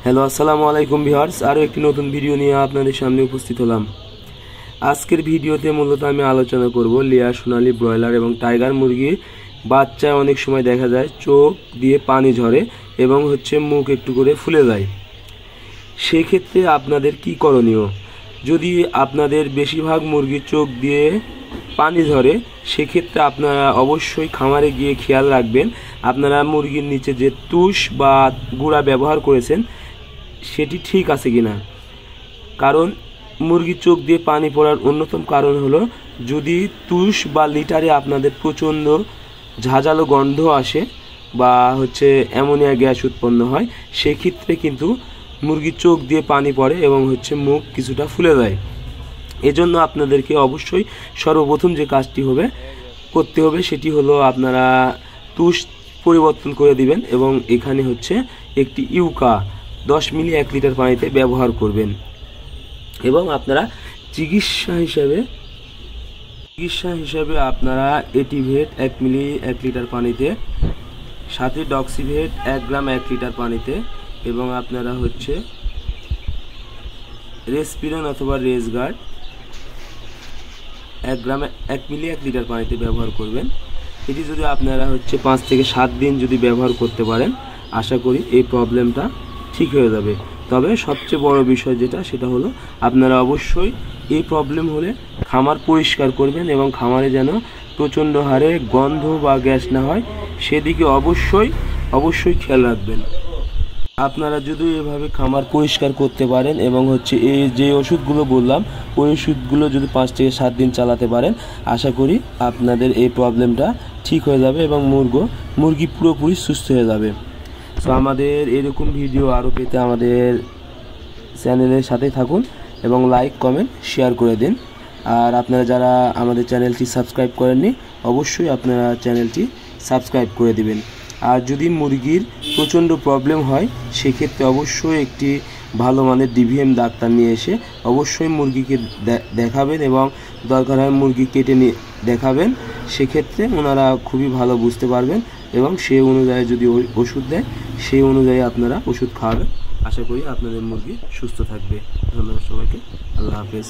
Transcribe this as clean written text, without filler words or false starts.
Hello আসসালামু আলাইকুম viewers, আরও একটি নতুন ভিডিও নিয়ে আপনাদের সামনে উপস্থিত হলাম। আজকের ভিডিওতে মূলত আমি আলোচনা করব লেয়ার সোনালী ব্রয়লার এবং টাইগার মুরগির বাচ্চায় অনেক সময় দেখা যায় চোখ দিয়ে পানি ঝরে এবং মুখ একটু করে ফুলে যায়। সেক্ষেত্রে আপনাদের কি করণীয়? যদি আপনাদের বেশিরভাগ মুরগির চোখ দিয়ে পানি ঝরে সেক্ষেত্রে আপনারা অবশ্যই খামারে গিয়ে খেয়াল রাখবেন আপনারা মুরগির নিচে যে তুষ বা গুঁড়া ব্যবহার করেছেন সেটি ঠিক আছে কিনা। কারণ মুরগির চোখ দিয়ে পানি পড়ার অন্যতম কারণ হলো যদি তুষ বা লিটারে আপনাদের প্রচণ্ড ঝাঁঝালো গন্ধ আসে বা অ্যামোনিয়া গ্যাস উৎপন্ন হয়, সেক্ষেত্রে কিন্তু মুরগির চোখ দিয়ে পানি পড়ে এবং মুখ কিছুটা ফুলে যায়। এজন্য আপনাদেরকে অবশ্যই সর্বপ্রথম যে কাজটি করতে হবে সেটি হলো আপনারা তুষ পরিবর্তন করে দিবেন এবং এখানে একটি ইউকা 10 মিলি 1 লিটার পানিতে ব্যবহার করবেন এবং আপনারা চিকিৎসা হিসাবে আপনারা এটিভেট 1 মিলি 1 লিটার পানিতে, সাথে ডক্সিভেট 1 গ্রাম 1 লিটার পানিতে এবং আপনারা রেসপিরন অথবা রেসগার্ড 1 গ্রাম 1 মিলি 1 লিটার পানিতে ব্যবহার করবেন। এটি যদি আপনারা 5 থেকে 7 দিন যদি ব্যবহার করতে পারেন, আশা করি এই প্রবলেমটা ঠিক হয়ে যাবে। তবে সবচেয়ে বড় বিষয় সেটা হলো আপনারা অবশ্যই এই প্রবলেম হলে খামার পরিষ্কার করবেন এবং খামারে যেন প্রচণ্ড হারে গন্ধ বা গ্যাস না হয় সেদিকে অবশ্যই খেয়াল রাখবেন। আপনারা যদি এভাবে খামার পরিষ্কার করতে পারেন এবং এই যে ওষুধগুলো বললাম ওই ওষুধগুলো যদি 5 থেকে 7 দিন চালাতে পারেন, আশা করি আপনাদের এই প্রবলেমটা ঠিক হয়ে যাবে এবং মুরগি পুরোপুরি সুস্থ হয়ে যাবে। তো আমাদের এরকম ভিডিও আরও পেতে আমাদের চ্যানেলের সাথেই থাকুন এবং লাইক কমেন্ট শেয়ার করে দিন। আর আপনারা যারা আমাদের চ্যানেলটি সাবস্ক্রাইব করেননি অবশ্যই আপনারা চ্যানেলটি সাবস্ক্রাইব করে দিবেন। আর যদি মুরগির প্রচণ্ড প্রবলেম হয় সেক্ষেত্রে অবশ্যই একটি ভালো মানের ডিভিএম ডাক্তার নিয়ে এসে অবশ্যই মুরগিকে দেখাবেন এবং দরকার হয় মুরগি কেটে নিয়ে দেখাবেন। সেক্ষেত্রে ওনারা খুবই ভালো বুঝতে পারবেন এবং সেই অনুযায়ী যদি ওষুধ দেয় সেই অনুযায়ী আপনারা ওষুধ খাওয়াবেন। আশা করি আপনাদের মুরগি সুস্থ থাকবে। ধন্যবাদ সবাইকে। আল্লাহ হাফেজ।